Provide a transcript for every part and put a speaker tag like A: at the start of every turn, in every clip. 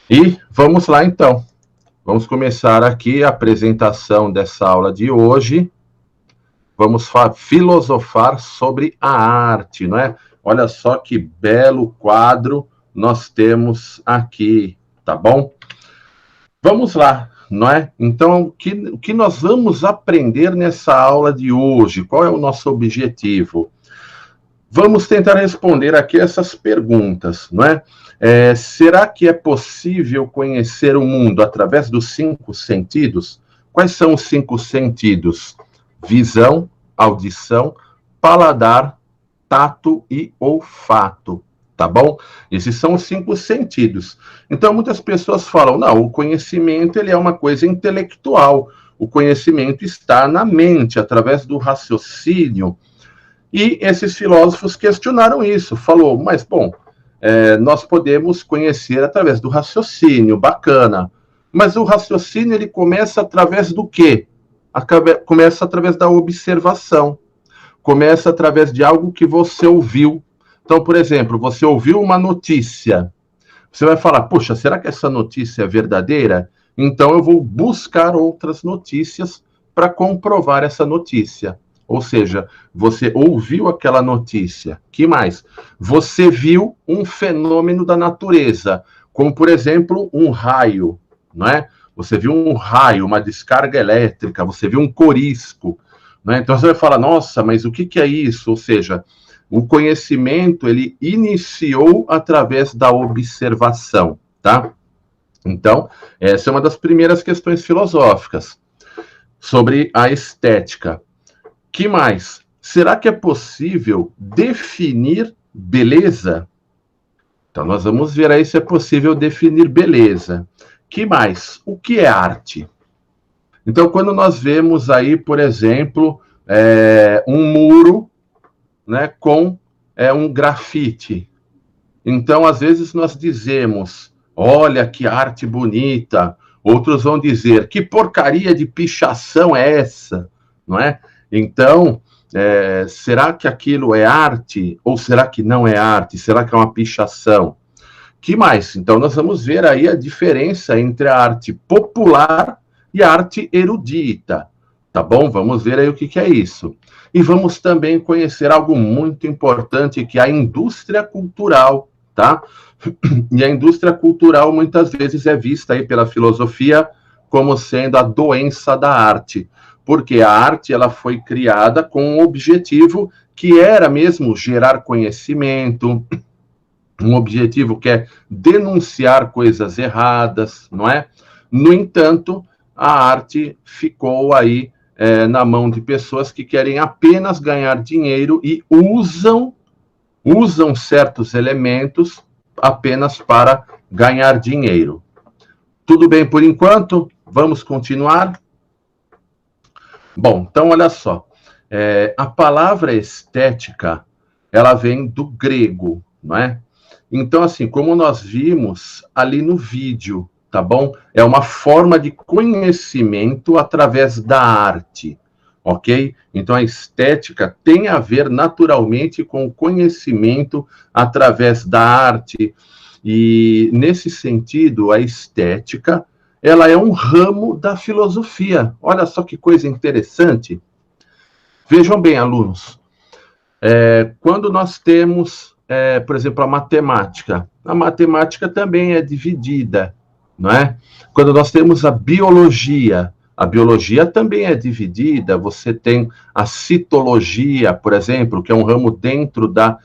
A: E vamos lá, então. Vamos começar aqui a apresentação dessa aula de hoje. Vamos filosofar sobre a arte, não é? Olha só que belo quadro nós temos aqui, tá bom? Vamos lá, não é? Então, o que nós vamos aprender nessa aula de hoje? Qual é o nosso objetivo? Vamos tentar responder aqui essas perguntas, não é? Será que é possível conhecer o mundo através dos 5 sentidos? Quais são os 5 sentidos? Visão, audição, paladar, tato e olfato, tá bom? Esses são os 5 sentidos. Então, muitas pessoas falam, não, o conhecimento ele é uma coisa intelectual, o conhecimento está na mente, através do raciocínio. E esses filósofos questionaram isso, falou, mas, bom, nós podemos conhecer através do raciocínio, bacana. Mas o raciocínio, ele começa através do quê? Começa através da observação. Começa através de algo que você ouviu. Então, por exemplo, você ouviu uma notícia. Você vai falar, poxa, será que essa notícia é verdadeira? Então, eu vou buscar outras notícias para comprovar essa notícia. Ou seja, você ouviu aquela notícia. Que mais? Você viu um fenômeno da natureza, como, por exemplo, um raio, não é? Você viu um raio, uma descarga elétrica, você viu um corisco, não é? Então, você vai falar, nossa, mas o que é isso? Ou seja, o conhecimento, ele iniciou através da observação, tá? Então, essa é uma das primeiras questões filosóficas sobre a estética. Que mais? Será que é possível definir beleza? Então, nós vamos ver aí se é possível definir beleza. Que mais? O que é arte? Então, quando nós vemos aí, por exemplo, um muro, né, com um grafite. Então, às vezes nós dizemos, olha que arte bonita. Outros vão dizer, que porcaria de pichação é essa? Não é? Então, será que aquilo é arte ou será que não é arte? Será que é uma pichação? Que mais? Então, nós vamos ver aí a diferença entre a arte popular e a arte erudita, tá bom? Vamos ver aí o que é isso. E vamos também conhecer algo muito importante, que é a indústria cultural, tá? E a indústria cultural, muitas vezes, é vista aí pela filosofia como sendo a doença da arte. Porque a arte ela foi criada com um objetivo que era mesmo gerar conhecimento, um objetivo que é denunciar coisas erradas, não é? No entanto, a arte ficou aí na mão de pessoas que querem apenas ganhar dinheiro e usam certos elementos apenas para ganhar dinheiro. Tudo bem por enquanto? Vamos continuar? Bom, então olha só, a palavra estética, ela vem do grego, não é? Então, assim, como nós vimos ali no vídeo, tá bom? É uma forma de conhecimento através da arte, ok? Então, a estética tem a ver naturalmente com o conhecimento através da arte, e nesse sentido, a estética ela é um ramo da filosofia. Olha só que coisa interessante. Vejam bem, alunos, quando nós temos, por exemplo, a matemática também é dividida, não é? Quando nós temos a biologia também é dividida. Você tem a citologia, por exemplo, que é um ramo dentro da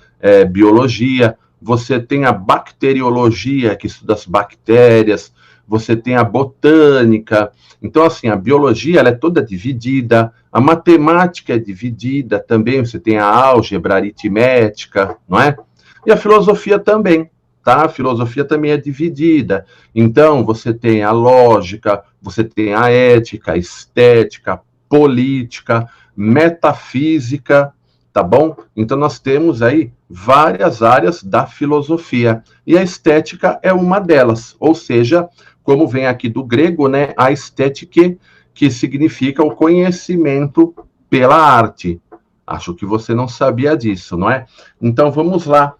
A: biologia. Você tem a bacteriologia, que estuda as bactérias. Você tem a botânica. Então, assim, a biologia ela é toda dividida, a matemática é dividida também, você tem a álgebra aritmética, não é? E a filosofia também, tá? A filosofia também é dividida. Então, você tem a lógica, você tem a ética, a estética, política, metafísica, tá bom? Então, nós temos aí várias áreas da filosofia, e a estética é uma delas, ou seja, como vem aqui do grego, né, a estética, que significa o conhecimento pela arte. Acho que você não sabia disso, não é? Então, vamos lá.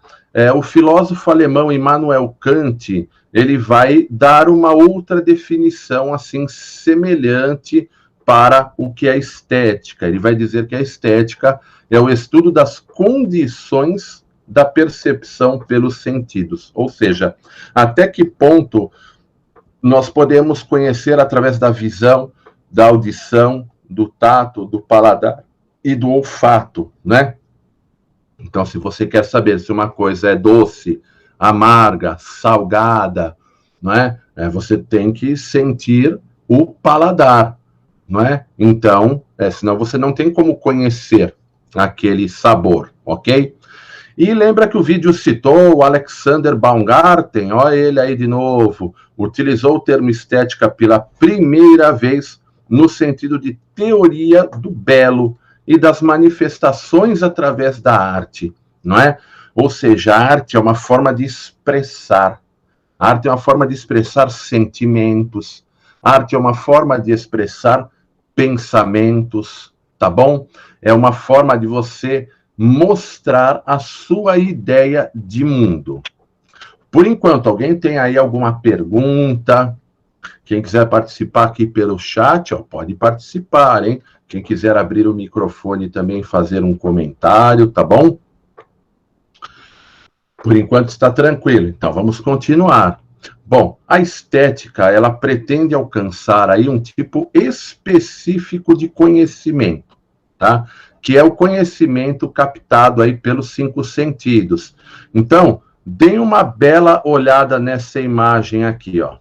A: O filósofo alemão Immanuel Kant, ele vai dar uma outra definição, assim, semelhante para o que é estética. Ele vai dizer que a estética é o estudo das condições da percepção pelos sentidos. Ou seja, até que ponto nós podemos conhecer através da visão, da audição, do tato, do paladar e do olfato, né? Então, se você quer saber se uma coisa é doce, amarga, salgada, não é? Você tem que sentir o paladar, não é? Então, senão você não tem como conhecer aquele sabor, ok? E lembra que o vídeo citou o Alexander Baumgarten, olha ele aí de novo, utilizou o termo estética pela primeira vez no sentido de teoria do belo e das manifestações através da arte, não é? Ou seja, a arte é uma forma de expressar. A arte é uma forma de expressar sentimentos. A arte é uma forma de expressar pensamentos, tá bom? É uma forma de você mostrar a sua ideia de mundo. Por enquanto, alguém tem aí alguma pergunta? Quem quiser participar aqui pelo chat, ó, pode participar, hein? Quem quiser abrir o microfone também fazer um comentário, tá bom? Por enquanto está tranquilo, então vamos continuar. Bom, a estética, ela pretende alcançar aí um tipo específico de conhecimento, tá? Que é o conhecimento captado aí pelos 5 sentidos. Então, deem uma bela olhada nessa imagem aqui, ó.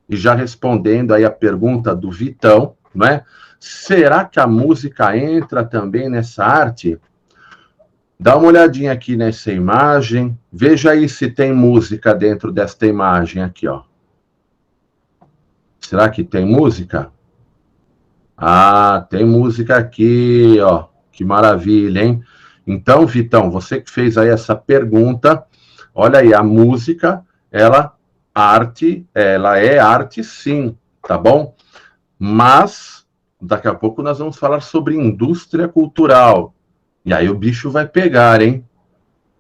A: E já respondendo aí a pergunta do Vitão, né? Será que a música entra também nessa arte? Dá uma olhadinha aqui nessa imagem, veja aí se tem música dentro desta imagem aqui, ó. Será que tem música? Ah, tem música aqui, ó. Que maravilha, hein? Então, Vitão, você que fez aí essa pergunta, olha aí, a música, ela é arte sim, tá bom? Mas, daqui a pouco nós vamos falar sobre indústria cultural. E aí o bicho vai pegar, hein?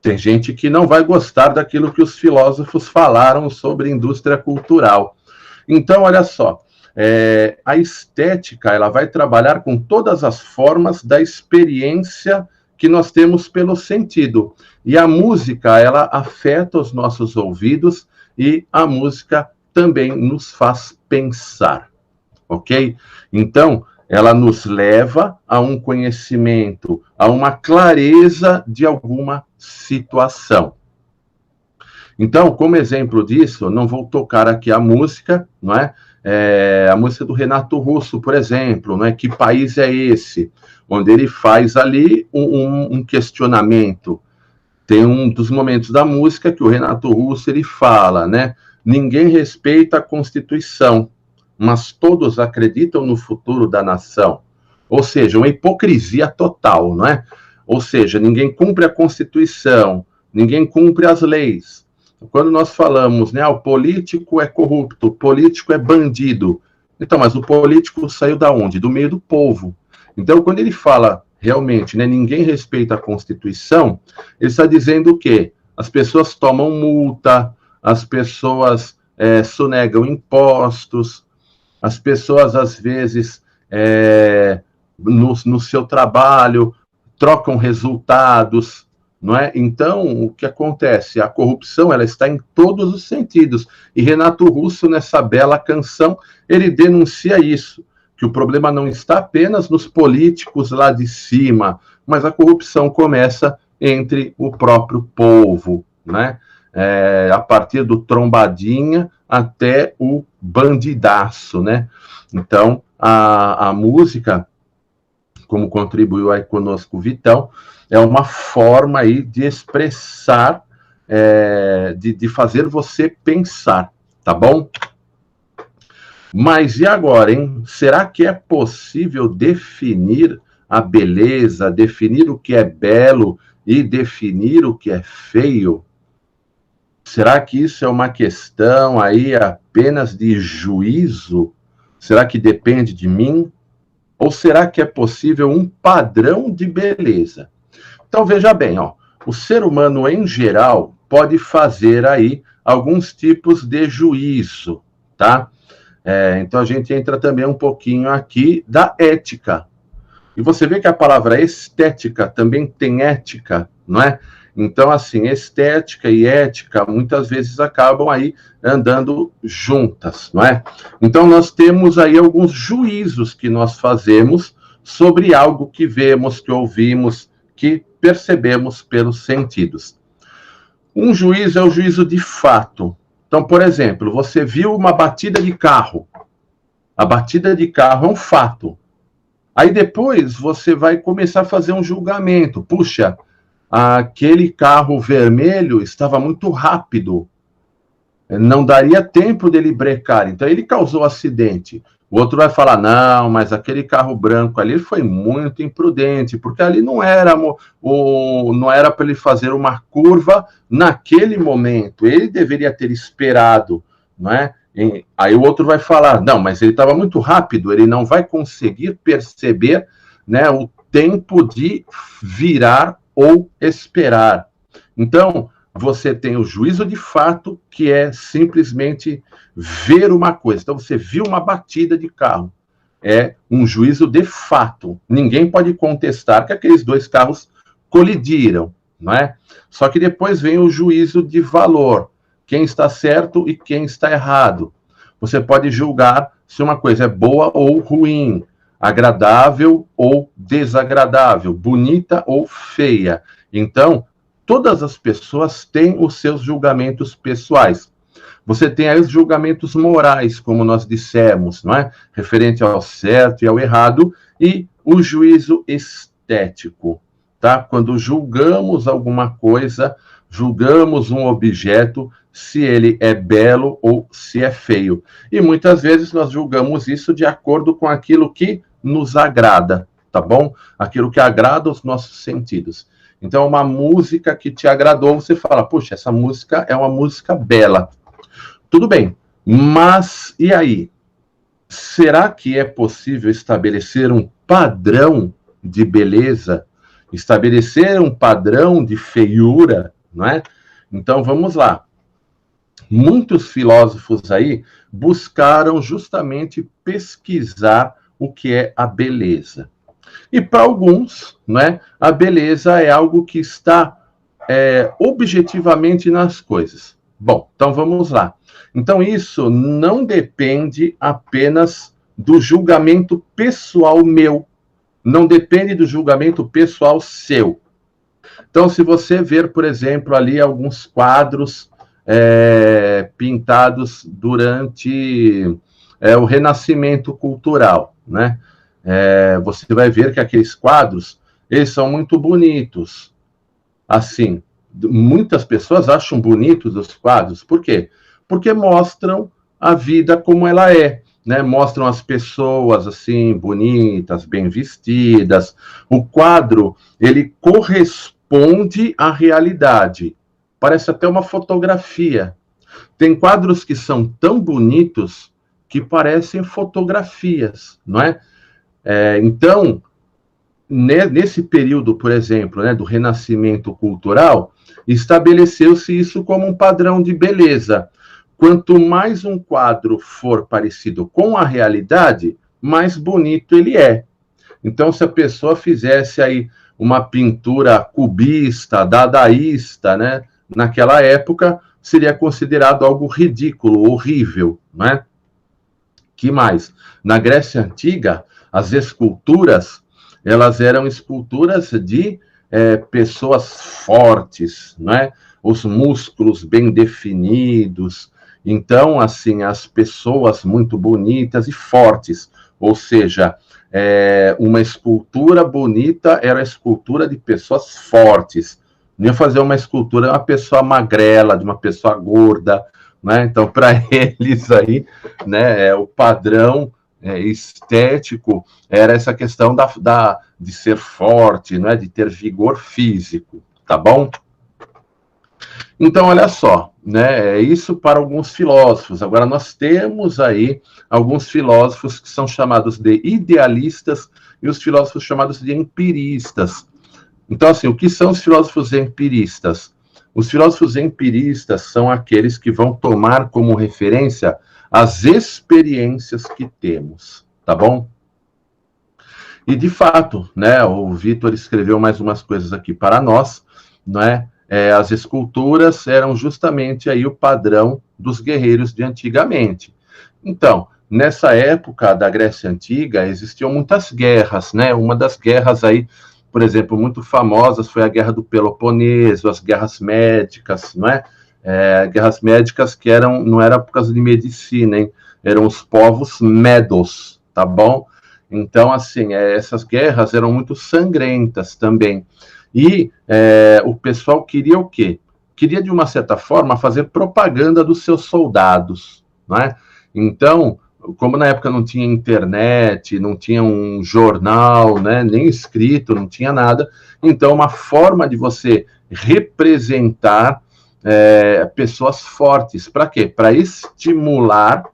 A: Tem gente que não vai gostar daquilo que os filósofos falaram sobre indústria cultural. Então, olha só, a estética, ela vai trabalhar com todas as formas da experiência que nós temos pelo sentido. E a música, ela afeta os nossos ouvidos e a música também nos faz pensar, ok? Então, ela nos leva a um conhecimento, a uma clareza de alguma situação. Então, como exemplo disso, não vou tocar aqui a música, não é? A música do Renato Russo, por exemplo, não é? Que país é esse? Onde ele faz ali um questionamento. Tem um dos momentos da música que o Renato Russo ele fala, né? Ninguém respeita a Constituição, mas todos acreditam no futuro da nação. Ou seja, uma hipocrisia total, não é? Ou seja, ninguém cumpre a Constituição, ninguém cumpre as leis. Quando nós falamos, né, o político é corrupto, o político é bandido. Então, mas o político saiu da onde? Do meio do povo. Então, quando ele fala realmente, né, ninguém respeita a Constituição, ele está dizendo o quê? As pessoas tomam multa, as pessoas sonegam impostos, as pessoas, às vezes, no seu trabalho, trocam resultados, não é? Então, o que acontece? A corrupção, ela está em todos os sentidos. E Renato Russo, nessa bela canção, ele denuncia isso, que o problema não está apenas nos políticos lá de cima, mas a corrupção começa entre o próprio povo, né? A partir do trombadinha até o bandidaço, né? Então, a música, como contribuiu aí conosco o Vitão, é uma forma aí de expressar, de fazer você pensar, tá bom? Mas e agora, hein? Será que é possível definir a beleza, definir o que é belo e definir o que é feio? Será que isso é uma questão aí apenas de juízo? Será que depende de mim? Ou será que é possível um padrão de beleza? Então, veja bem, ó, o ser humano, em geral, pode fazer aí alguns tipos de juízo, tá? Então, a gente entra também um pouquinho aqui da ética. E você vê que a palavra estética também tem ética, não é? Então, assim, estética e ética muitas vezes acabam aí andando juntas, não é? Então, nós temos aí alguns juízos que nós fazemos sobre algo que vemos, que ouvimos, que percebemos pelos sentidos. Um juízo é o juízo de fato. Então, por exemplo, você viu uma batida de carro. A batida de carro é um fato. Aí depois você vai começar a fazer um julgamento. Puxa, aquele carro vermelho estava muito rápido. Não daria tempo dele brecar. Então ele causou acidente. O outro vai falar, não, mas aquele carro branco ali foi muito imprudente, porque ali não era para ele fazer uma curva naquele momento. Ele deveria ter esperado, não é? Aí o outro vai falar, não, mas ele estava muito rápido, ele não vai conseguir perceber, né, o tempo de virar ou esperar. Então, você tem o juízo de fato, que é simplesmente ver uma coisa. Então, você viu uma batida de carro. É um juízo de fato. Ninguém pode contestar que aqueles dois carros colidiram, não é? Só que depois vem o juízo de valor. Quem está certo e quem está errado. Você pode julgar se uma coisa é boa ou ruim, agradável ou desagradável, bonita ou feia. Então, todas as pessoas têm os seus julgamentos pessoais. Você tem aí os julgamentos morais, como nós dissemos, não é? Referente ao certo e ao errado, e o juízo estético, tá? Quando julgamos alguma coisa, julgamos um objeto, se ele é belo ou se é feio. E muitas vezes nós julgamos isso de acordo com aquilo que nos agrada, tá bom? Aquilo que agrada os nossos sentidos. Então, uma música que te agradou, você fala, puxa, essa música é uma música bela. Tudo bem, mas e aí? Será que é possível estabelecer um padrão de beleza? Estabelecer um padrão de feiura, não é? Então, vamos lá. Muitos filósofos aí buscaram justamente pesquisar o que é a beleza. E para alguns, né, a beleza é algo que está objetivamente nas coisas. Bom, então vamos lá. Então isso não depende apenas do julgamento pessoal meu, não depende do julgamento pessoal seu. Então, se você ver, por exemplo, ali alguns quadros pintados durante o Renascimento cultural, né? Você vai ver que aqueles quadros, eles são muito bonitos. Assim, muitas pessoas acham bonitos os quadros. Por quê? Porque mostram a vida como ela é, né? Mostram as pessoas, assim, bonitas, bem vestidas. O quadro, ele corresponde à realidade. Parece até uma fotografia. Tem quadros que são tão bonitos que parecem fotografias, não é? Então, nesse período, por exemplo, né, do Renascimento cultural, estabeleceu-se isso como um padrão de beleza. Quanto mais um quadro for parecido com a realidade, mais bonito ele é. Então, se a pessoa fizesse aí uma pintura cubista, dadaísta, né, naquela época, seria considerado algo ridículo, horrível, né? Que mais? Na Grécia Antiga, as esculturas, elas eram esculturas de pessoas fortes, né? Os músculos bem definidos. Então, assim, as pessoas muito bonitas e fortes. Ou seja, uma escultura bonita era a escultura de pessoas fortes. Não ia fazer uma escultura de uma pessoa magrela, de uma pessoa gorda, né? Então, para eles aí, né, o padrão estético era essa questão de ser forte, né, de ter vigor físico, tá bom? Então, olha só, né? É isso para alguns filósofos. Agora, nós temos aí alguns filósofos que são chamados de idealistas e os filósofos chamados de empiristas. Então, assim, o que são os filósofos empiristas? Os filósofos empiristas são aqueles que vão tomar como referência as experiências que temos, tá bom? E, de fato, né, o Vitor escreveu mais umas coisas aqui para nós, né? As esculturas eram justamente aí o padrão dos guerreiros de antigamente. Então, nessa época da Grécia Antiga, existiam muitas guerras, né? Uma das guerras aí, por exemplo, muito famosas foi a Guerra do Peloponeso, as guerras médicas, não é? Guerras médicas que não era por causa de medicina, hein? Eram os povos medos, tá bom? Então, assim, essas guerras eram muito sangrentas também. E o pessoal queria o quê? Queria, de uma certa forma, fazer propaganda dos seus soldados, não é? Então, como na época não tinha internet, não tinha um jornal, né, nem escrito, não tinha nada, então uma forma de você representar pessoas fortes. Para quê? Para estimular,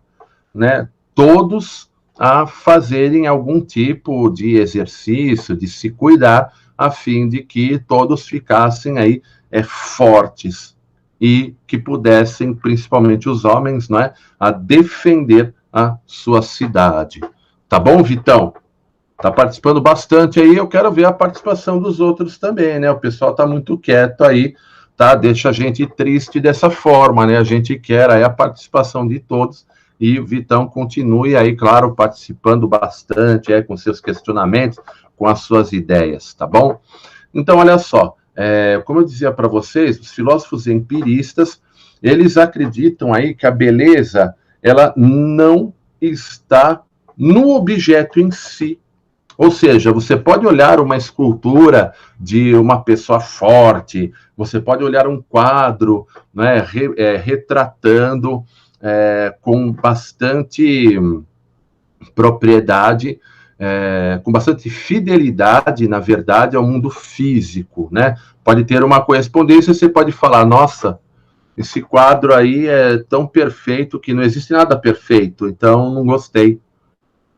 A: né, todos a fazerem algum tipo de exercício, de se cuidar, a fim de que todos ficassem aí fortes e que pudessem, principalmente os homens, né, a defender a sua cidade. Tá bom, Vitão? Tá participando bastante aí, eu quero ver a participação dos outros também, né? O pessoal tá muito quieto aí, tá? Deixa a gente triste dessa forma, né? A gente quer aí a participação de todos e o Vitão continue aí, claro, participando bastante, com seus questionamentos, com as suas ideias, tá bom? Então, olha só, como eu dizia para vocês, os filósofos empiristas, eles acreditam aí que a beleza, ela não está no objeto em si. Ou seja, você pode olhar uma escultura de uma pessoa forte, você pode olhar um quadro, né, retratando com bastante propriedade, com bastante fidelidade, na verdade, ao mundo físico, né? Pode ter uma correspondência, você pode falar, nossa, esse quadro aí é tão perfeito que não existe nada perfeito, então não gostei.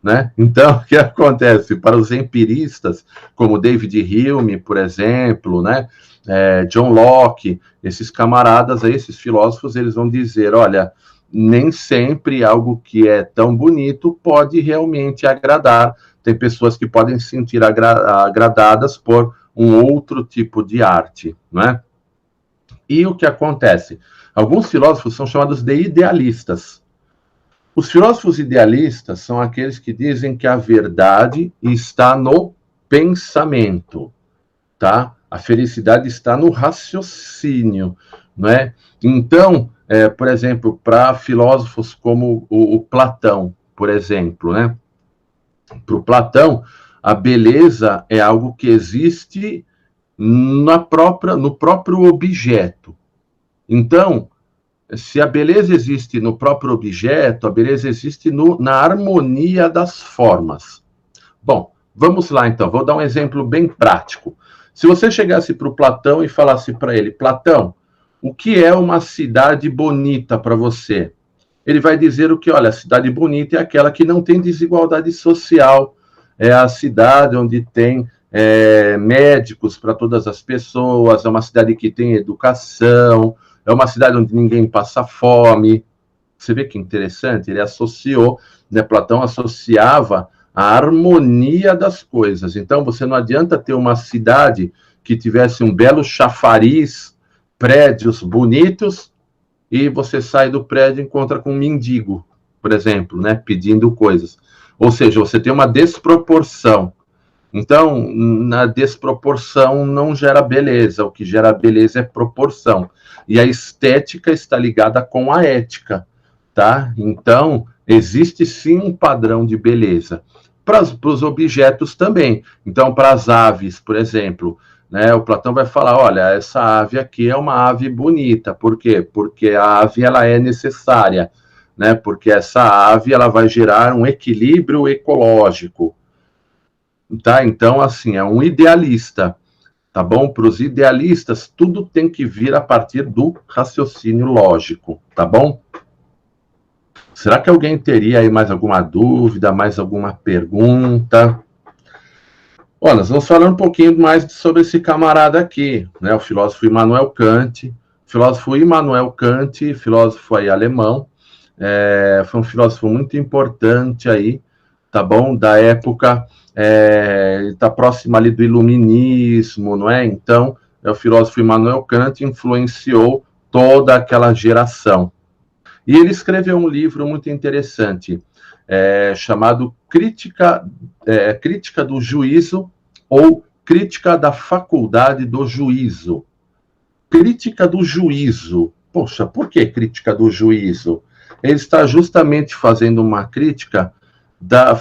A: Né? Então, o que acontece? Para os empiristas, como David Hume, por exemplo, né? John Locke, esses camaradas aí, esses filósofos, eles vão dizer, olha, nem sempre algo que é tão bonito pode realmente agradar. Tem pessoas que podem se sentir agradadas por um outro tipo de arte, né? E o que acontece? Alguns filósofos são chamados de idealistas. Os filósofos idealistas são aqueles que dizem que a verdade está no pensamento, tá? A felicidade está no raciocínio, não é? Então, por exemplo, para filósofos como o Platão, por exemplo, né? Para o Platão, a beleza é algo que existe no próprio objeto. Então, se a beleza existe no próprio objeto, a beleza existe na harmonia das formas. Bom, vamos lá então, vou dar um exemplo bem prático. Se você chegasse para o Platão e falasse para ele, Platão, o que é uma cidade bonita para você? Ele vai dizer o que, olha, a cidade bonita é aquela que não tem desigualdade social, é a cidade onde tem médicos para todas as pessoas, é uma cidade que tem educação, é uma cidade onde ninguém passa fome. Você vê que interessante? Ele associou, né, Platão associava a harmonia das coisas. Então, você não adianta ter uma cidade que tivesse um belo chafariz, prédios bonitos, e você sai do prédio e encontra com um mendigo, por exemplo, né, pedindo coisas. Ou seja, você tem uma desproporção. Então, na desproporção não gera beleza, o que gera beleza é proporção. E a estética está ligada com a ética, tá? Então, existe sim um padrão de beleza. Para os objetos também. Então, para as aves, por exemplo, né, o Platão vai falar, olha, essa ave aqui é uma ave bonita. Por quê? Porque a ave ela é necessária, né? Porque essa ave ela vai gerar um equilíbrio ecológico. Tá? Então, assim, é um idealista. tá bom? Para os idealistas, tudo tem que vir a partir do raciocínio lógico, tá bom? Será que alguém teria aí mais alguma dúvida, mais alguma pergunta? Olha, nós vamos falar um pouquinho mais sobre esse camarada aqui, né? O filósofo Immanuel Kant. Filósofo Immanuel Kant, filósofo aí alemão, foi um filósofo muito importante aí, tá bom? Da época, está próximo ali do iluminismo, não é? Então, o filósofo Immanuel Kant influenciou toda aquela geração. E ele escreveu um livro muito interessante, chamado Crítica do Juízo ou Crítica da Faculdade do Juízo. Crítica do juízo. Poxa, por que crítica do juízo? Ele está justamente fazendo uma crítica,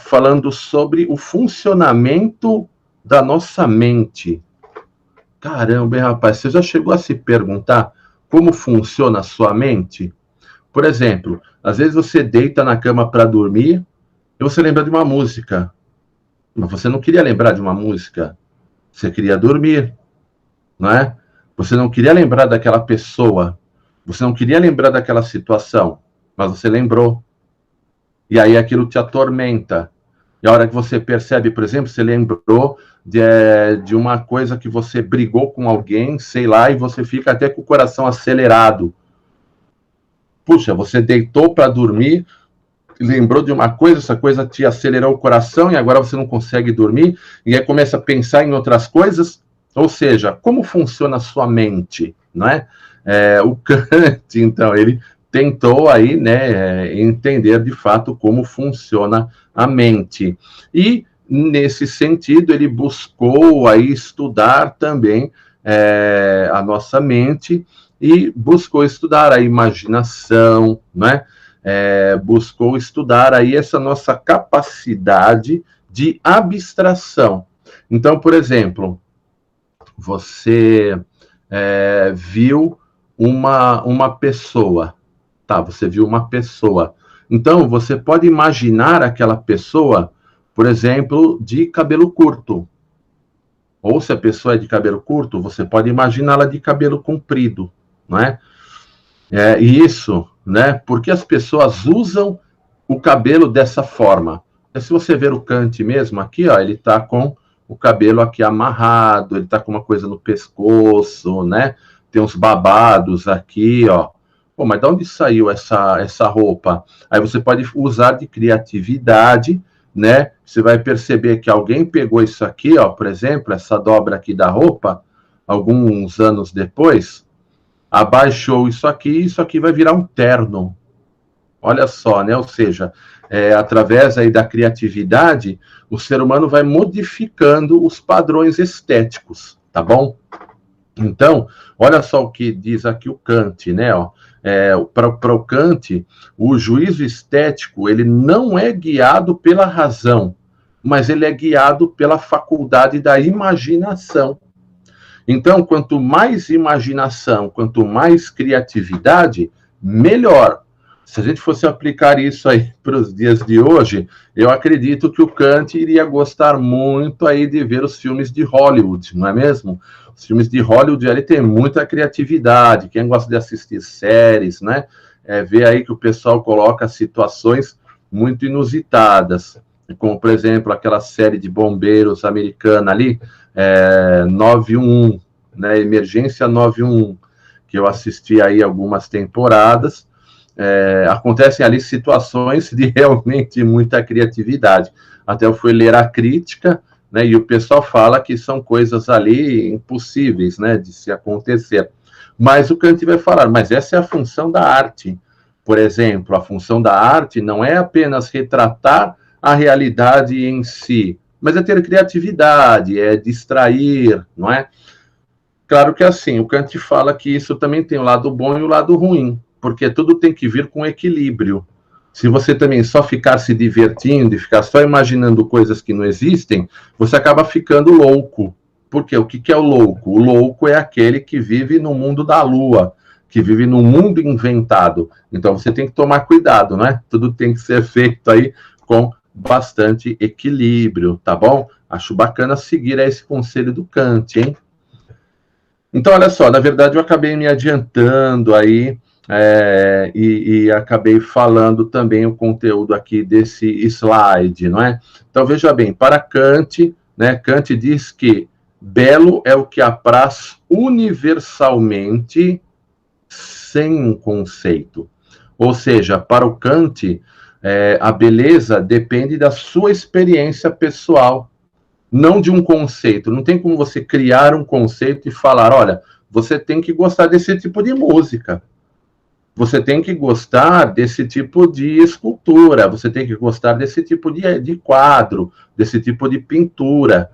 A: falando sobre o funcionamento da nossa mente. Caramba, hein, rapaz, você já chegou a se perguntar como funciona a sua mente? Por exemplo, às vezes você deita na cama para dormir e você lembra de uma música. Mas você não queria lembrar de uma música. Você queria dormir, não é? Você não queria lembrar daquela pessoa. Você não queria lembrar daquela situação. Mas você lembrou. E aí aquilo te atormenta. E a hora que você percebe, por exemplo, você lembrou de uma coisa que você brigou com alguém, sei lá, e você fica até com o coração acelerado. Puxa, você deitou para dormir, lembrou de uma coisa, essa coisa te acelerou o coração e agora você não consegue dormir, e aí começa a pensar em outras coisas. Ou seja, como funciona a sua mente, não é? O Kant, então, ele tentou aí, né, entender de fato como funciona a mente. E, nesse sentido, ele buscou aí estudar também a nossa mente e buscou estudar a imaginação, né? Buscou estudar aí essa nossa capacidade de abstração. Então, por exemplo, você viu uma pessoa, tá? Você viu uma pessoa. Então, você pode imaginar aquela pessoa, por exemplo, de cabelo curto. Ou se a pessoa é de cabelo curto, você pode imaginá-la de cabelo comprido, não é? Isso, né? Porque as pessoas usam o cabelo dessa forma. Se você ver o Kant mesmo aqui, ó, ele está com o cabelo aqui amarrado, ele está com uma coisa no pescoço, né? Tem uns babados aqui, ó. Pô, mas de onde saiu essa roupa? Aí você pode usar de criatividade, né? Você vai perceber que alguém pegou isso aqui, ó, por exemplo, essa dobra aqui da roupa, alguns anos depois, abaixou isso aqui vai virar um terno. Olha só, né? Ou seja, através aí da criatividade, o ser humano vai modificando os padrões estéticos, tá bom? Então, olha só o que diz aqui o Kant, né? Para o Kant, o juízo estético ele não é guiado pela razão, mas ele é guiado pela faculdade da imaginação. Então, quanto mais imaginação, quanto mais criatividade, melhor. Se a gente fosse aplicar isso aí para os dias de hoje, eu acredito que o Kant iria gostar muito aí de ver os filmes de Hollywood, não é mesmo? Os filmes de Hollywood, ele tem muita criatividade. Quem gosta de assistir séries, né? Vê aí que o pessoal coloca situações muito inusitadas. Como, por exemplo, aquela série de bombeiros americana ali, 911, né? Emergência 911, que eu assisti aí algumas temporadas. Acontecem ali situações de realmente muita criatividade. Até eu fui ler a crítica, né, e o pessoal fala que são coisas ali impossíveis, né, de se acontecer. Mas o Kant vai falar, mas essa é a função da arte. Por exemplo, a função da arte não é apenas retratar a realidade em si, mas é ter criatividade, é distrair, não é? Claro que assim, o Kant fala que isso também tem o lado bom e o lado ruim, porque tudo tem que vir com equilíbrio. Se você também só ficar se divertindo e ficar só imaginando coisas que não existem, você acaba ficando louco. Por quê? O que é o louco? O louco é aquele que vive no mundo da lua, que vive no mundo inventado. Então você tem que tomar cuidado, né? Tudo tem que ser feito aí com bastante equilíbrio, tá bom? Acho bacana seguir esse conselho do Kant, hein? Então, olha só, na verdade eu acabei me adiantando aí e acabei falando também o conteúdo aqui desse slide, não é? Então, veja bem, para Kant, né, Kant diz que belo é o que apraz universalmente sem um conceito. Ou seja, para o Kant, a beleza depende da sua experiência pessoal, não de um conceito. Não tem como você criar um conceito e falar, olha, você tem que gostar desse tipo de música, você tem que gostar desse tipo de escultura, você tem que gostar desse tipo de quadro, desse tipo de pintura.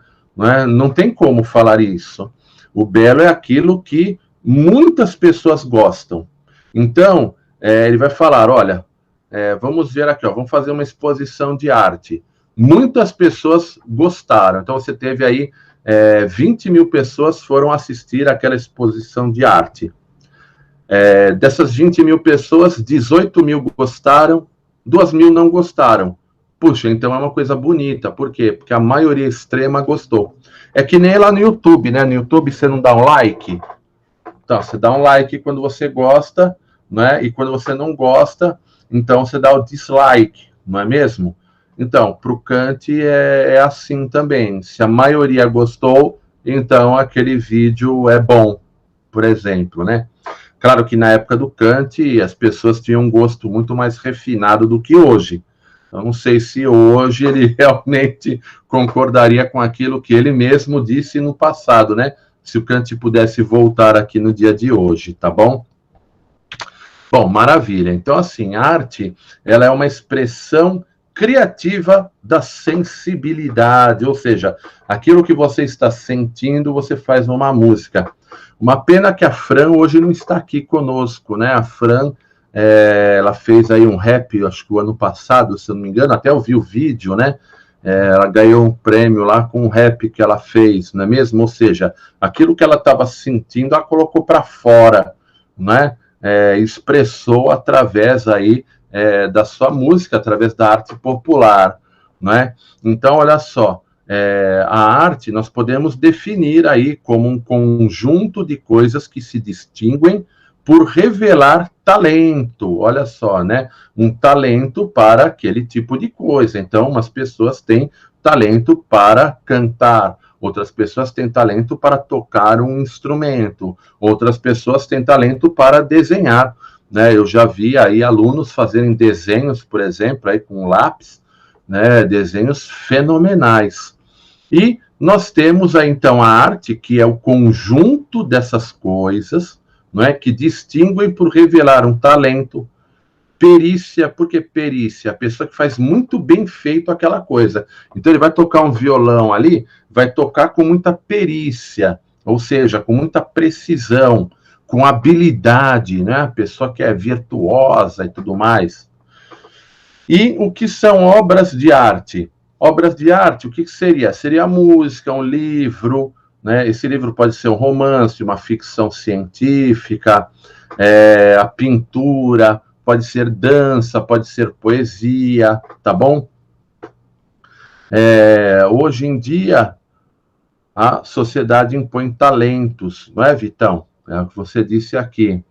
A: Não tem como falar isso. O belo é aquilo que muitas pessoas gostam. Então, ele vai falar, olha, vamos ver aqui, ó, vamos fazer uma exposição de arte. Muitas pessoas gostaram. Então, você teve aí 20 mil pessoas foram assistir àquela exposição de arte. Dessas 20 mil pessoas, 18 mil gostaram, 2 mil não gostaram. Puxa, então é uma coisa bonita. Por quê? Porque a maioria extrema gostou. É que nem lá no YouTube, né? No YouTube você não dá um like. Então, você dá um like quando você gosta, né? E quando você não gosta, então você dá o dislike, não é mesmo? Então, para o Kant é assim também. Se a maioria gostou, então aquele vídeo é bom, por exemplo, né? Claro que na época do Kant, as pessoas tinham um gosto muito mais refinado do que hoje. Eu não sei se hoje ele realmente concordaria com aquilo que ele mesmo disse no passado, né? Se o Kant pudesse voltar aqui no dia de hoje, tá bom? Bom, maravilha. Então, assim, a arte, ela é uma expressão criativa da sensibilidade, ou seja, aquilo que você está sentindo, você faz numa música. Uma pena que a Fran hoje não está aqui conosco, né? A Fran, ela fez aí um rap, acho que o ano passado, se eu não me engano, até eu vi o vídeo, né? Ela ganhou um prêmio lá com o rap que ela fez, não é mesmo? Ou seja, aquilo que ela estava sentindo, ela colocou para fora, né? Expressou através aí da sua música, através da arte popular, não é? Então, olha só, a arte nós podemos definir aí como um conjunto de coisas que se distinguem por revelar talento, olha só, né? Um talento para aquele tipo de coisa. Então, umas pessoas têm talento para cantar, outras pessoas têm talento para tocar um instrumento, outras pessoas têm talento para desenhar, né? Eu já vi aí alunos fazerem desenhos, por exemplo, aí com lápis, né? Desenhos fenomenais. E nós temos aí, então, a arte, que é o conjunto dessas coisas, não é, que distinguem por revelar um talento, perícia, porque perícia, a pessoa que faz muito bem feito aquela coisa. Então, ele vai tocar um violão ali, vai tocar com muita perícia, ou seja, com muita precisão, com habilidade, né? A pessoa que é virtuosa e tudo mais. E o que são obras de arte? Obras de arte, o que seria? Seria a música, um livro, né? Esse livro pode ser um romance, uma ficção científica, a pintura, pode ser dança, pode ser poesia, tá bom? Hoje em dia, a sociedade impõe talentos, não é, Vitão? É o que você disse aqui.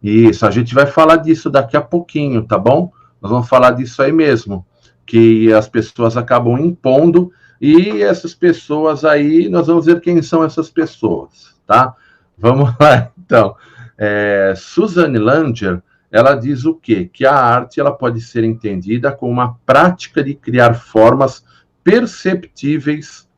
A: Isso, a gente vai falar disso daqui a pouquinho, tá bom? Nós vamos falar disso aí mesmo, que as pessoas acabam impondo, e essas pessoas aí, nós vamos ver quem são essas pessoas, tá? Vamos lá, então. Suzanne Langer, ela diz o quê? Que a arte ela pode ser entendida como uma prática de criar formas perceptíveis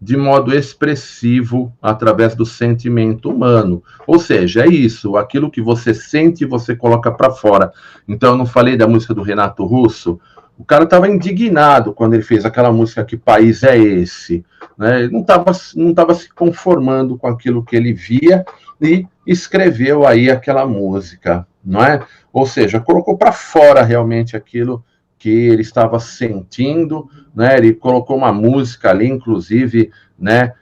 A: de modo expressivo através do sentimento humano. Ou seja, é isso, aquilo que você sente, você coloca para fora. Então, eu não falei da música do Renato Russo? O cara estava indignado quando ele fez aquela música Que País é Esse? Né? Ele não tava se conformando com aquilo que ele via e escreveu aí aquela música, não é? Ou seja, colocou para fora realmente aquilo que ele estava sentindo, né? Ele colocou uma música ali, inclusive, né?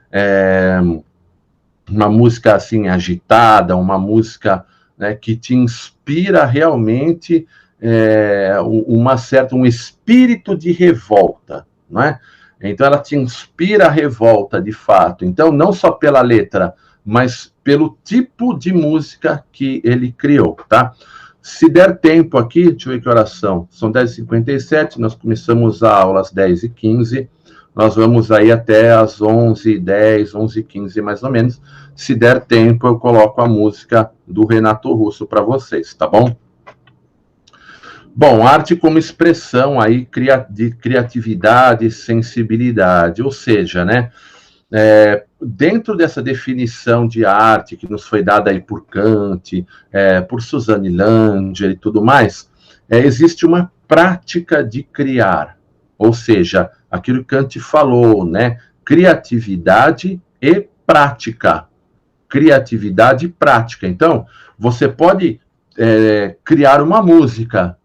A: Uma música assim agitada, uma música, né, que te inspira realmente um espírito de revolta, não é? Então ela te inspira a revolta de fato. Então não só pela letra, mas pelo tipo de música que ele criou, tá? Se der tempo aqui, deixa eu ver que horas são. São 10h57, nós começamos a aula às 10h15, nós vamos aí até às 11h10, 11h15 mais ou menos. Se der tempo, eu coloco a música do Renato Russo para vocês, tá bom? Bom, arte como expressão aí de criatividade e sensibilidade, ou seja, né, dentro dessa definição de arte que nos foi dada aí por Kant, por Suzanne Langer e tudo mais, existe uma prática de criar, ou seja, aquilo que Kant falou, né, criatividade e prática. Criatividade e prática. Então, você pode criar uma música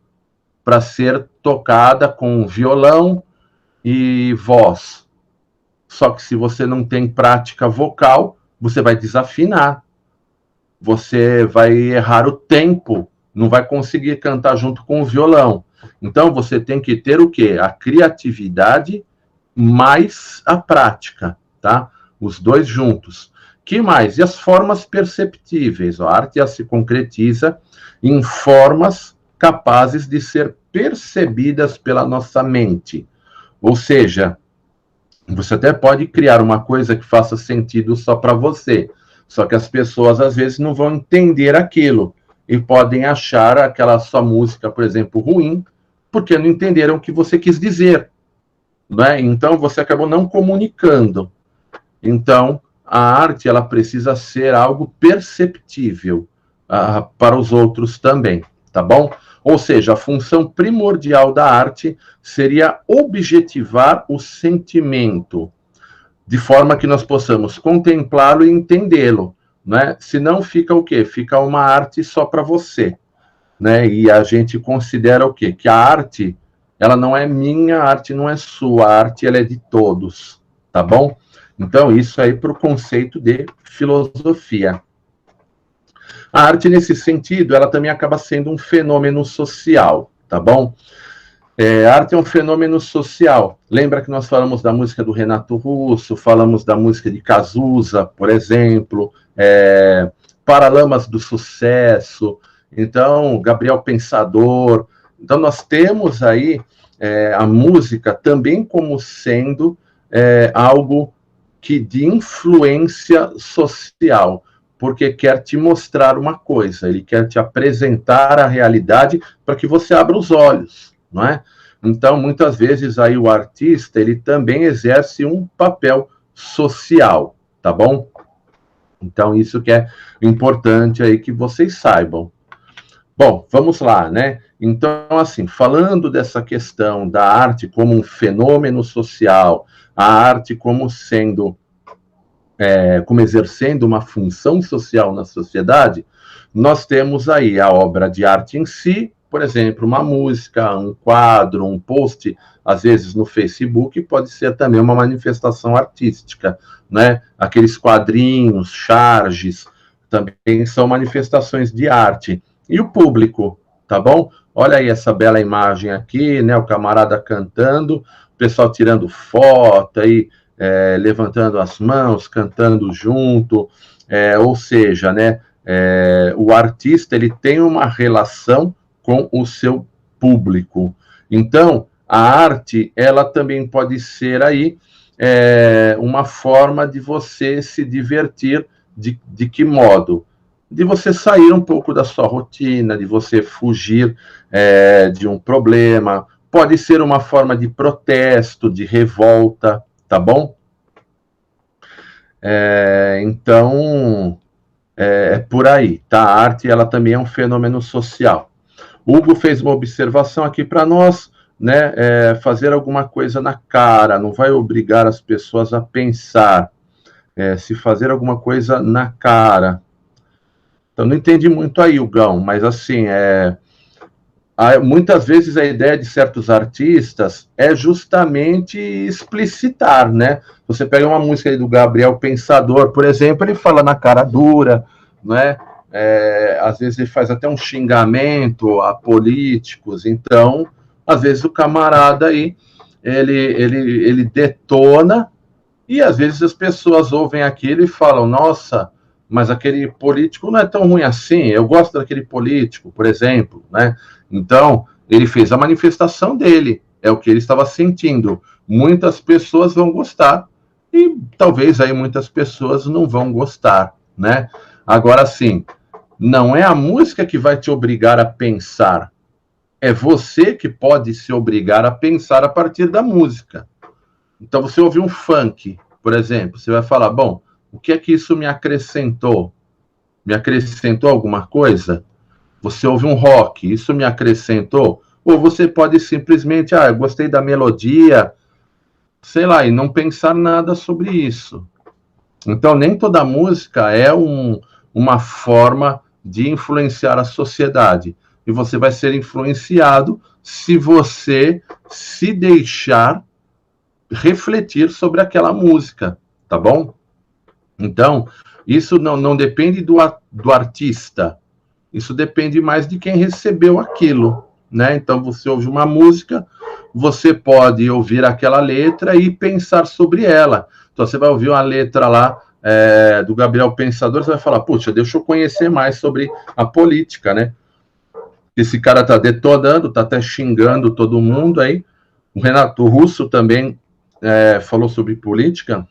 A: para ser tocada com violão e voz. Só que se você não tem prática vocal, você vai desafinar. Você vai errar o tempo, não vai conseguir cantar junto com o violão. Então, você tem que ter o quê? A criatividade mais a prática, tá? Os dois juntos. Que mais? E as formas perceptíveis. A arte ela se concretiza em formas capazes de ser percebidas pela nossa mente. Ou seja, você até pode criar uma coisa que faça sentido só para você, só que as pessoas às vezes não vão entender aquilo e podem achar aquela sua música, por exemplo, ruim, porque não entenderam o que você quis dizer, né? Então você acabou não comunicando. Então a arte ela precisa ser algo perceptível para os outros também, tá bom? Ou seja, a função primordial da arte seria objetivar o sentimento, de forma que nós possamos contemplá-lo e entendê-lo, né? Senão fica o quê? Fica uma arte só para você, né? E a gente considera o quê? Que a arte, ela não é minha, a arte não é sua, a arte ela é de todos, tá bom? Então, isso aí para o conceito de filosofia. A arte, nesse sentido, ela também acaba sendo um fenômeno social, tá bom? A arte é um fenômeno social. Lembra que nós falamos da música do Renato Russo, falamos da música de Cazuza, por exemplo, Paralamas do Sucesso, então, Gabriel Pensador. Então, nós temos aí a música também como sendo algo que de influência social, porque quer te mostrar uma coisa, ele quer te apresentar a realidade para que você abra os olhos, não é? Então, muitas vezes, aí o artista, ele também exerce um papel social, tá bom? Então, isso que é importante aí que vocês saibam. Bom, vamos lá, né? Então, assim, falando dessa questão da arte como um fenômeno social, a arte como sendo como exercendo uma função social na sociedade, nós temos aí a obra de arte em si, por exemplo, uma música, um quadro, um post, às vezes no Facebook, pode ser também uma manifestação artística, né? Aqueles quadrinhos, charges, também são manifestações de arte. E o público, tá bom? Olha aí essa bela imagem aqui, né? O camarada cantando, o pessoal tirando foto aí, levantando as mãos, cantando junto, ou seja, né, o artista ele tem uma relação com o seu público. Então, a arte ela também pode ser aí uma forma de você se divertir. De que modo? De você sair um pouco da sua rotina, de você fugir de um problema. Pode ser uma forma de protesto, de revolta, tá bom? Então, por aí, tá? A arte, ela também é um fenômeno social. Hugo fez uma observação aqui para nós, né? Fazer alguma coisa na cara, não vai obrigar as pessoas a pensar. Se fazer alguma coisa na cara. Então, não entendi muito aí, Hugão, mas assim, muitas vezes a ideia de certos artistas é justamente explicitar, né? Você pega uma música aí do Gabriel Pensador, por exemplo, ele fala na cara dura, né? Às vezes ele faz até um xingamento a políticos, então, às vezes o camarada aí, ele detona, e às vezes as pessoas ouvem aquilo e falam, nossa, mas aquele político não é tão ruim assim, eu gosto daquele político, por exemplo, né? Então, ele fez a manifestação dele, é o que ele estava sentindo. Muitas pessoas vão gostar, e talvez aí muitas pessoas não vão gostar, né? Agora, sim, não é a música que vai te obrigar a pensar, é você que pode se obrigar a pensar a partir da música. Então, você ouve um funk, por exemplo, você vai falar, bom, o que é que isso me acrescentou? Me acrescentou alguma coisa? Você ouve um rock, isso me acrescentou? Ou você pode simplesmente, eu gostei da melodia, sei lá, e não pensar nada sobre isso. Então, nem toda música é uma forma de influenciar a sociedade. E você vai ser influenciado se você se deixar refletir sobre aquela música, tá bom? Então, isso não depende do artista, isso depende mais de quem recebeu aquilo, né? Então, você ouve uma música, você pode ouvir aquela letra e pensar sobre ela. Então, você vai ouvir uma letra lá do Gabriel Pensador, você vai falar, puxa, deixa eu conhecer mais sobre a política, né? Esse cara tá detonando, tá até xingando todo mundo aí. O Renato Russo também falou sobre política.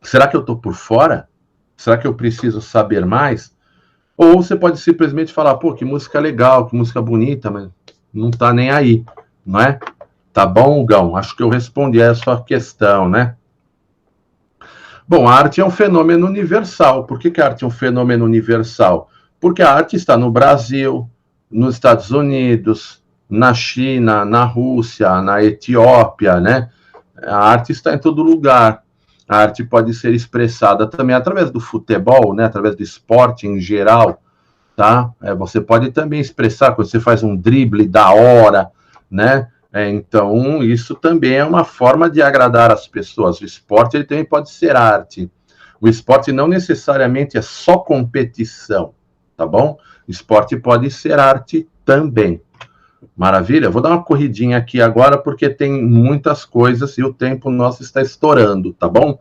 A: Será que eu tô por fora? Será que eu preciso saber mais? Ou você pode simplesmente falar, pô, que música legal, que música bonita, mas não tá nem aí, não é? Tá bom, Gão? Acho que eu respondi a sua questão, né? Bom, a arte é um fenômeno universal. Por que a arte é um fenômeno universal? Porque a arte está no Brasil, nos Estados Unidos, na China, na Rússia, na Etiópia, né? A arte está em todo lugar. A arte pode ser expressada também através do futebol, né? Através do esporte em geral, tá? Você pode também expressar quando você faz um drible da hora, né? Então, isso também é uma forma de agradar as pessoas. O esporte ele também pode ser arte. O esporte não necessariamente é só competição, tá bom? O esporte pode ser arte também. Maravilha? Vou dar uma corridinha aqui agora porque tem muitas coisas e o tempo nosso está estourando, tá bom?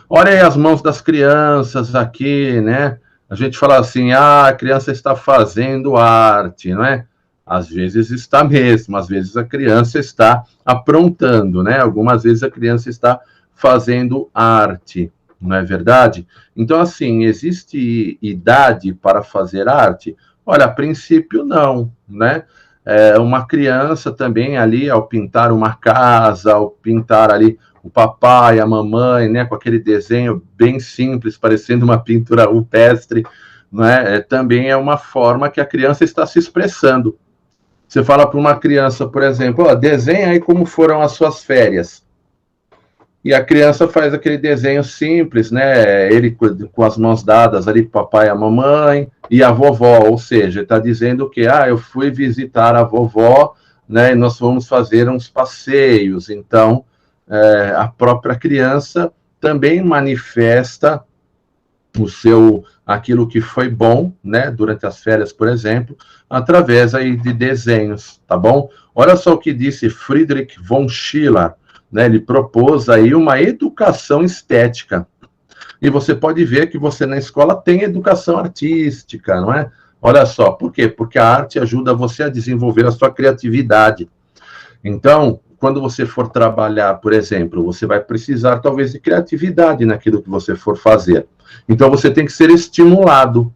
A: Olha aí as mãos das crianças aqui, né? A gente fala assim, a criança está fazendo arte, não é? Às vezes está mesmo, às vezes a criança está aprontando, né? Algumas vezes a criança está fazendo arte, não é verdade? Então, assim, existe idade para fazer arte? Olha, a princípio não, né? Uma criança também ali, ao pintar uma casa, ao pintar ali o papai, a mamãe, né, com aquele desenho bem simples, parecendo uma pintura rupestre, né, também é uma forma que a criança está se expressando. Você fala para uma criança, por exemplo, desenha aí como foram as suas férias. E a criança faz aquele desenho simples, né? Ele com as mãos dadas ali, papai e a mamãe, e a vovó, ou seja, está dizendo que eu fui visitar a vovó, né? E nós fomos fazer uns passeios. Então, a própria criança também manifesta aquilo que foi bom, né, durante as férias, por exemplo, através aí de desenhos, tá bom? Olha só o que disse Friedrich von Schiller, né? Ele propôs aí uma educação estética. E você pode ver que você na escola tem educação artística, não é? Olha só, por quê? Porque a arte ajuda você a desenvolver a sua criatividade. Então, quando você for trabalhar, por exemplo, você vai precisar talvez de criatividade naquilo que você for fazer. Então, você tem que ser estimulado.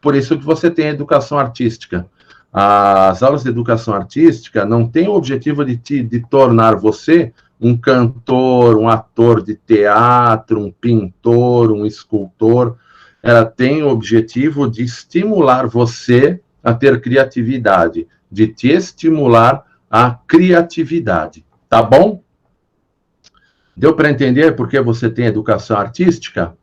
A: Por isso que você tem a educação artística. As aulas de educação artística não têm o objetivo de tornar você um cantor, um ator de teatro, um pintor, um escultor. Ela tem o objetivo de estimular você a ter criatividade, de te estimular a criatividade. Tá bom? Deu para entender por que você tem educação artística?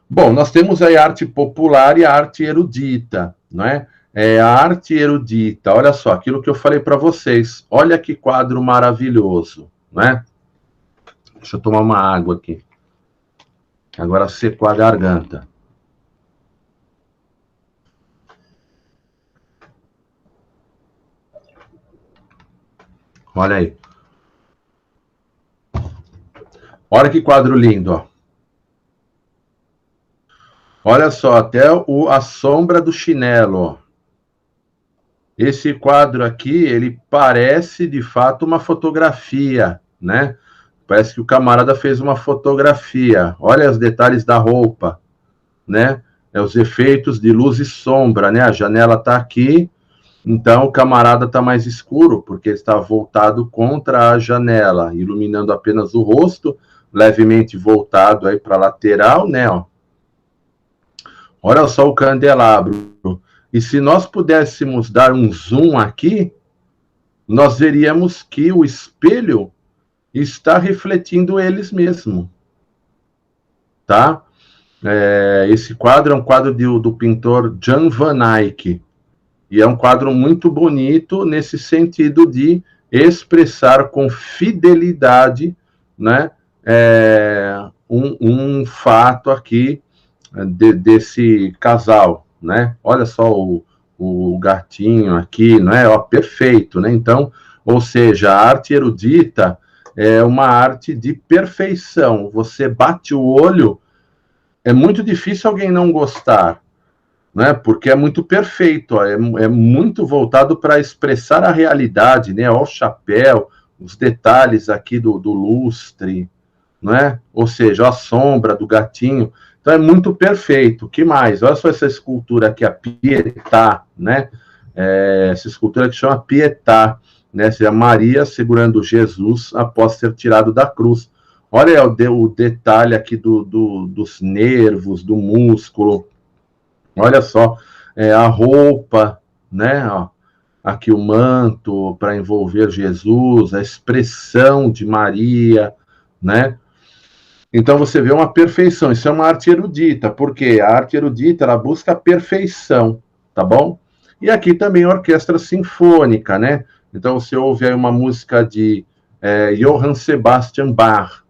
A: Bom, nós temos aí a arte popular e a arte erudita, não é? A arte erudita, olha só, aquilo que eu falei para vocês. Olha que quadro maravilhoso, não é? Deixa eu tomar uma água aqui. Agora secou a garganta. Olha aí. Olha que quadro lindo, ó. Olha só, até a sombra do chinelo, ó. Esse quadro aqui, ele parece, de fato, uma fotografia, né? Parece que o camarada fez uma fotografia. Olha os detalhes da roupa, né? Os efeitos de luz e sombra, né? A janela está aqui, então o camarada está mais escuro, porque ele está voltado contra a janela, iluminando apenas o rosto, levemente voltado aí para a lateral, né? Ó. Olha só o candelabro. E se nós pudéssemos dar um zoom aqui, nós veríamos que o espelho está refletindo eles mesmos, tá? Esse quadro é um quadro do pintor Jan van Eyck, e é um quadro muito bonito nesse sentido de expressar com fidelidade, né, um fato aqui desse casal, né? Olha só o gatinho aqui, não é? Ó, perfeito, né? Então, ou seja, a arte erudita é uma arte de perfeição. Você bate o olho, é muito difícil alguém não gostar, né? Porque é muito perfeito, ó, é muito voltado para expressar a realidade, né? Ó, o chapéu, os detalhes aqui do lustre, não é? Ou seja, a sombra do gatinho. Então é muito perfeito. O que mais? Olha só essa escultura aqui, a Pietà, né? Essa escultura que chama Pietà, né? Seria Maria segurando Jesus após ser tirado da cruz. Olha o detalhe aqui dos nervos, do músculo. Olha só, a roupa, né? Ó, aqui o manto para envolver Jesus, a expressão de Maria, né? Então você vê uma perfeição, isso é uma arte erudita, porque a arte erudita ela busca a perfeição, tá bom? E aqui também a orquestra sinfônica, né? Então você ouve aí uma música de Johann Sebastian Bach,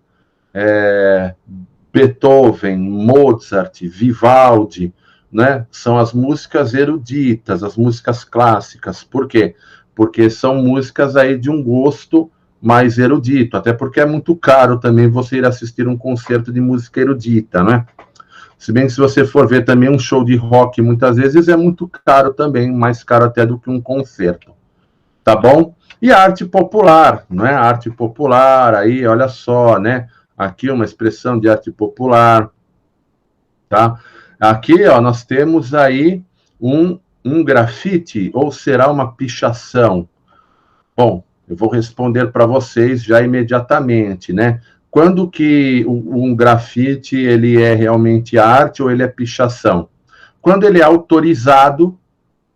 A: Beethoven, Mozart, Vivaldi, né? São as músicas eruditas, as músicas clássicas. Por quê? Porque são músicas aí de um gosto mais erudito, até porque é muito caro também você ir assistir um concerto de música erudita, né? Se bem que se você for ver também um show de rock, muitas vezes é muito caro também, mais caro até do que um concerto, tá bom? E a arte popular, né? A arte popular, aí, olha só, né? Aqui uma expressão de arte popular, tá? Aqui, ó, nós temos aí um grafite, ou será uma pichação? Bom, eu vou responder para vocês já imediatamente, né? Quando que um grafite ele é realmente arte ou ele é pichação? Quando ele é autorizado,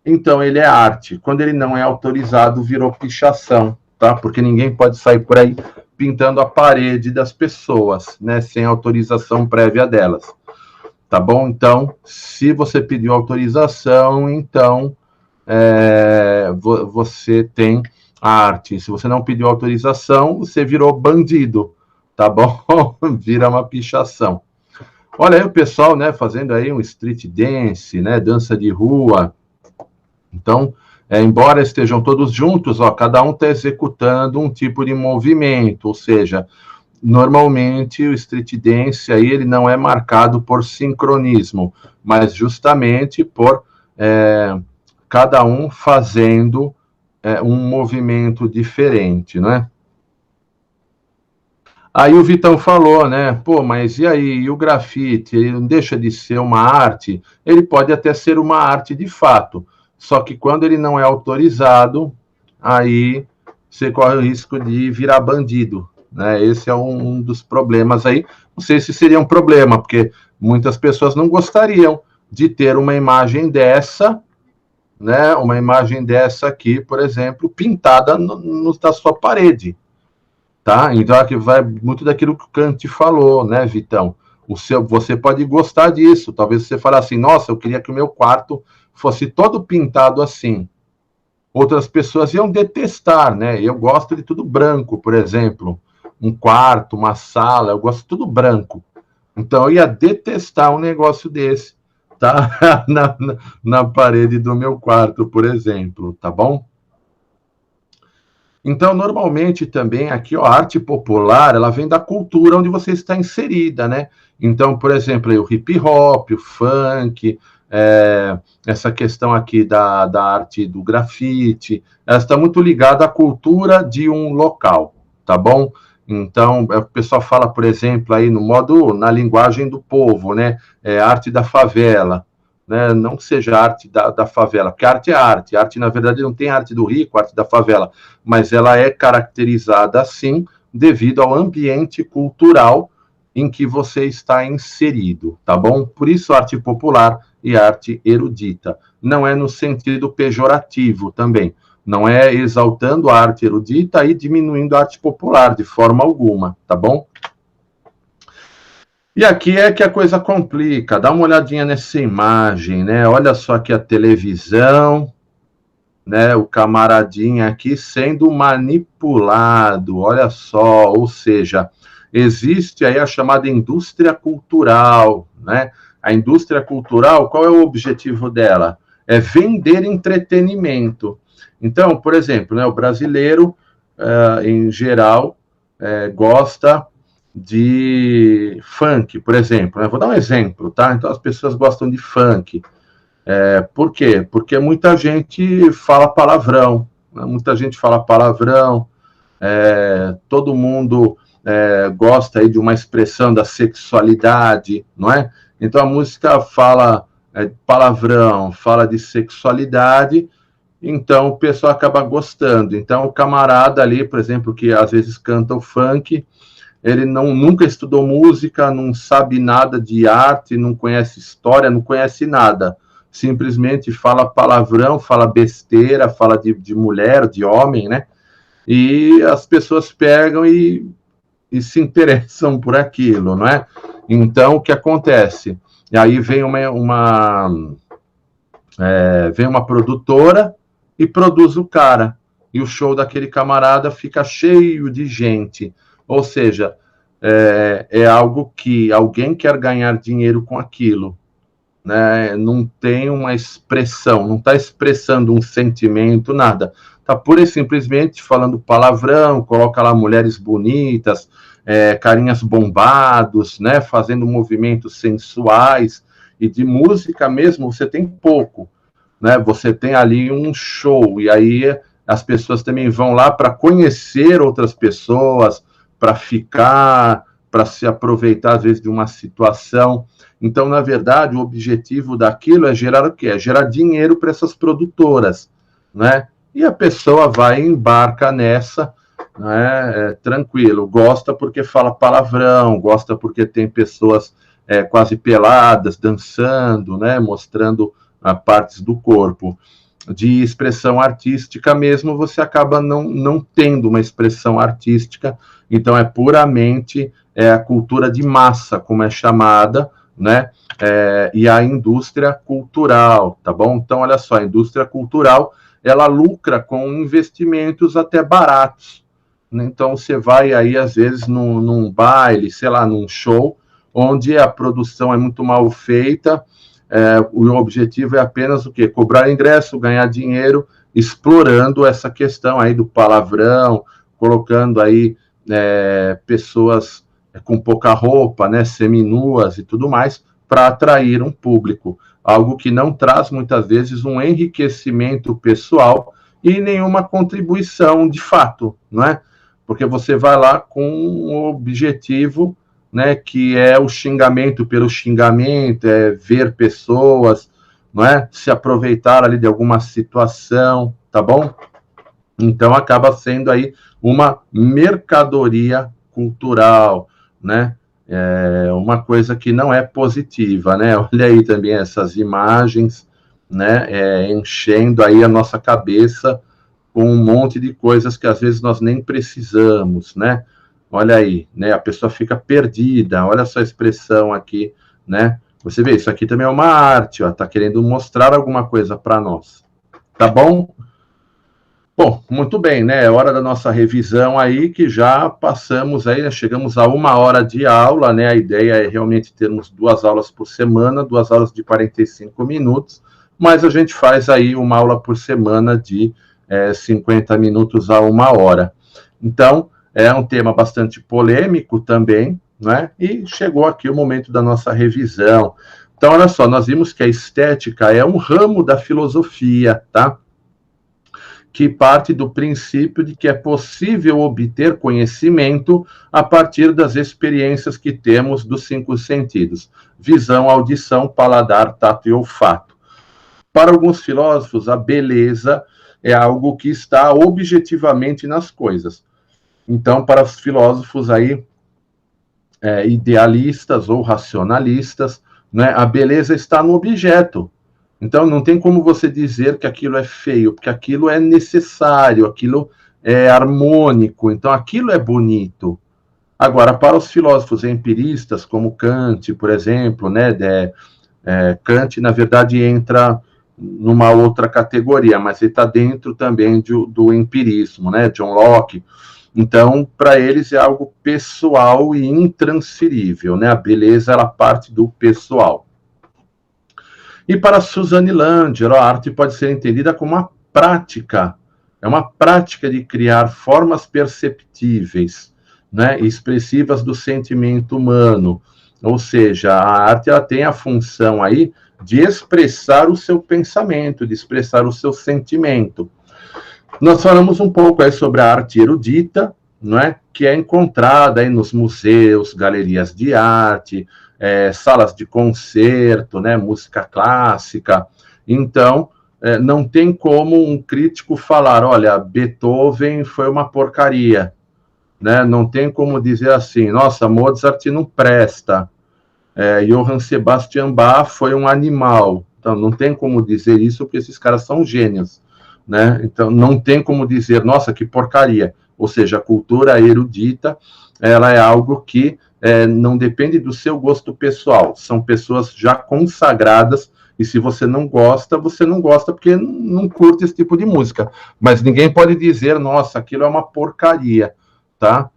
A: então ele é arte. Quando ele não é autorizado, virou pichação, tá? Porque ninguém pode sair por aí pintando a parede das pessoas, né? Sem autorização prévia delas, tá bom? Então, se você pediu autorização, então você tem a arte. Se você não pediu autorização, você virou bandido, tá bom? Vira uma pichação. Olha aí o pessoal, né, fazendo aí um street dance, né, dança de rua. Então, embora estejam todos juntos, ó, cada um está executando um tipo de movimento, ou seja, normalmente o street dance aí ele não é marcado por sincronismo, mas justamente por cada um fazendo um movimento diferente, né? Aí o Vitão falou, né? Pô, mas e aí? E o grafite? Ele não deixa de ser uma arte? Ele pode até ser uma arte de fato, só que quando ele não é autorizado, aí você corre o risco de virar bandido, né? Esse é um dos problemas aí. Não sei se seria um problema, porque muitas pessoas não gostariam de ter uma imagem dessa, né? Uma imagem dessa aqui, por exemplo, pintada na sua parede. Tá? Então aqui vai muito daquilo que o Kant falou, né, Vitão? Você pode gostar disso. Talvez você fale assim, nossa, eu queria que o meu quarto fosse todo pintado assim. Outras pessoas iam detestar, né? Eu gosto de tudo branco, por exemplo. Um quarto, uma sala, eu gosto de tudo branco. Então eu ia detestar um negócio desse, tá? na parede do meu quarto, por exemplo, tá bom? Então, normalmente também aqui, ó, a arte popular, ela vem da cultura onde você está inserida, né? Então, por exemplo, o hip hop, o funk, essa questão aqui da arte do grafite, ela está muito ligada à cultura de um local, tá bom? Então, o pessoal fala, por exemplo, aí no modo, na linguagem do povo, né? Arte da favela, né? Não que seja arte da favela, porque arte é arte. Arte, na verdade, não tem arte do rico, arte da favela, mas ela é caracterizada assim devido ao ambiente cultural em que você está inserido, tá bom? Por isso, arte popular e arte erudita. Não é no sentido pejorativo também. Não é exaltando a arte erudita e diminuindo a arte popular, de forma alguma, tá bom? E aqui é que a coisa complica. Dá uma olhadinha nessa imagem, né? Olha só aqui a televisão, né? O camaradinha aqui sendo manipulado, olha só. Ou seja, existe aí a chamada indústria cultural, né? A indústria cultural, qual é o objetivo dela? É vender entretenimento. Então, por exemplo, né, o brasileiro, em geral, gosta de funk, por exemplo, né? Vou dar um exemplo, tá? Então, as pessoas gostam de funk. Por quê? Porque muita gente fala palavrão, né? Muita gente fala palavrão, todo mundo gosta aí de uma expressão da sexualidade, não é? Então, a música fala palavrão, fala de sexualidade, então o pessoal acaba gostando. Então, o camarada ali, por exemplo, que às vezes canta o funk, ele nunca estudou música, não sabe nada de arte, não conhece história, não conhece nada. Simplesmente fala palavrão, fala besteira, fala de mulher, de homem, né? E as pessoas pegam e se interessam por aquilo, não é? Então, o que acontece? E aí vem vem uma produtora e produz o cara. E o show daquele camarada fica cheio de gente. Ou seja, é algo que alguém quer ganhar dinheiro com aquilo, né? Não tem uma expressão, não está expressando um sentimento, nada. Está pura e simplesmente falando palavrão, coloca lá mulheres bonitas, carinhas bombados, né? Fazendo movimentos sensuais, e de música mesmo você tem pouco, né? Você tem ali um show, e aí as pessoas também vão lá para conhecer outras pessoas, para ficar, para se aproveitar, às vezes, de uma situação. Então, na verdade, o objetivo daquilo é gerar o quê? É gerar dinheiro para essas produtoras, né? E a pessoa vai e embarca nessa, né? Tranquilo, gosta porque fala palavrão, gosta porque tem pessoas quase peladas, dançando, né? Mostrando partes do corpo. De expressão artística mesmo, você acaba não tendo uma expressão artística, então é puramente a cultura de massa, como é chamada, né? E a indústria cultural, tá bom? Então, olha só, a indústria cultural, ela lucra com investimentos até baratos. Então, você vai aí, às vezes, num baile, sei lá, num show, onde a produção é muito mal feita, o objetivo é apenas o quê? Cobrar ingresso, ganhar dinheiro, explorando essa questão aí do palavrão, colocando aí pessoas com pouca roupa, né, seminuas e tudo mais, para atrair um público. Algo que não traz, muitas vezes, um enriquecimento pessoal e nenhuma contribuição de fato, não é? Porque você vai lá com um objetivo, né, que é o xingamento pelo xingamento, é ver pessoas, não é? Se aproveitar ali de alguma situação, tá bom? Então acaba sendo aí uma mercadoria cultural, né? Uma coisa que não é positiva, né? Olha aí também essas imagens, né? Enchendo aí a nossa cabeça com um monte de coisas que às vezes nós nem precisamos, né? Olha aí, né? A pessoa fica perdida. Olha essa expressão aqui, né? Você vê, isso aqui também é uma arte, ó, tá querendo mostrar alguma coisa para nós. Tá bom? Bom, muito bem, né? É hora da nossa revisão aí, que já passamos aí, né? Chegamos a 1 hora de aula, né? A ideia é realmente termos 2 aulas por semana, 2 aulas de 45 minutos, mas a gente faz aí 1 aula por semana de 50 minutos a 1 hora. Então, é um tema bastante polêmico também, né? E chegou aqui o momento da nossa revisão. Então, olha só, nós vimos que a estética é um ramo da filosofia, tá? Que parte do princípio de que é possível obter conhecimento a partir das experiências que temos dos 5 sentidos: visão, audição, paladar, tato e olfato. Para alguns filósofos, a beleza é algo que está objetivamente nas coisas. Então, para os filósofos aí, idealistas ou racionalistas, né, a beleza está no objeto. Então, não tem como você dizer que aquilo é feio, porque aquilo é necessário, aquilo é harmônico, então aquilo é bonito. Agora, para os filósofos empiristas, como Kant, por exemplo, né, Kant, na verdade, entra numa outra categoria, mas ele está dentro também do empirismo, né, John Locke. Então, para eles é algo pessoal e intransferível, né, a beleza, ela parte do pessoal. E para Suzanne Langer, a arte pode ser entendida como uma prática, é uma prática de criar formas perceptíveis, né, expressivas do sentimento humano. Ou seja, a arte ela tem a função aí de expressar o seu pensamento, de expressar o seu sentimento. Nós falamos um pouco aí sobre a arte erudita, não é? Que é encontrada aí nos museus, galerias de arte, salas de concerto, né, música clássica. Então, não tem como um crítico falar, olha, Beethoven foi uma porcaria, né? Não tem como dizer assim, nossa, Mozart não presta, Johann Sebastian Bach foi um animal. Então, não tem como dizer isso, porque esses caras são gênios, né? Então, não tem como dizer, nossa, que porcaria. Ou seja, a cultura erudita, ela é algo que não depende do seu gosto pessoal. São pessoas já consagradas, e se você não gosta porque não curte esse tipo de música. Mas ninguém pode dizer, nossa, aquilo é uma porcaria, tá?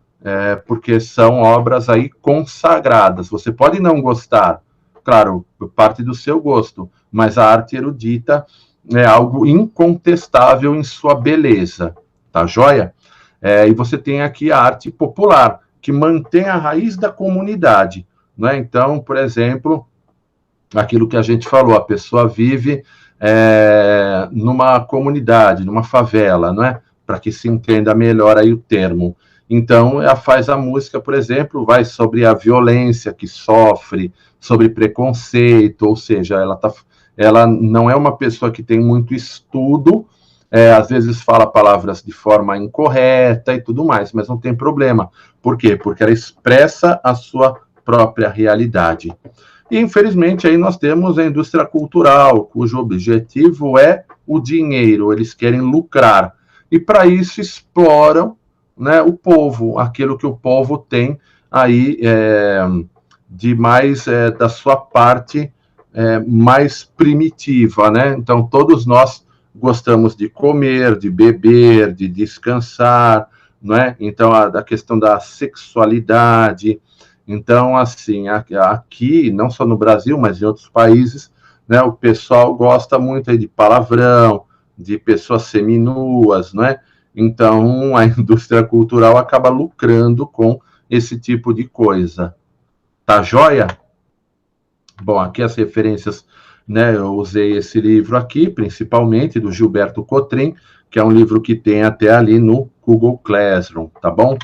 A: Porque são obras aí consagradas. Você pode não gostar, claro, parte do seu gosto, mas a arte erudita é algo incontestável em sua beleza, tá joia? E você tem aqui a arte popular, que mantém a raiz da comunidade, né? Então, por exemplo, aquilo que a gente falou, a pessoa vive numa comunidade, numa favela, não é? Para que se entenda melhor aí o termo. Então, ela faz a música, por exemplo, vai sobre a violência que sofre, sobre preconceito, ou seja, ela não é uma pessoa que tem muito estudo, às vezes fala palavras de forma incorreta e tudo mais, mas não tem problema. Por quê? Porque ela expressa a sua própria realidade. E, infelizmente, aí nós temos a indústria cultural, cujo objetivo é o dinheiro, eles querem lucrar. E, para isso, exploram, né, o povo, aquilo que o povo tem aí de mais da sua parte mais primitiva, né? Então, todos nós gostamos de comer, de beber, de descansar, não é? Então, a questão da sexualidade. Então, assim, aqui, não só no Brasil, mas em outros países, né, o pessoal gosta muito aí de palavrão, de pessoas seminuas, não é? Então, a indústria cultural acaba lucrando com esse tipo de coisa. Tá joia? Bom, aqui as referências, né? Eu usei esse livro aqui, principalmente, do Gilberto Cotrim, que é um livro que tem até ali no Google Classroom, tá bom?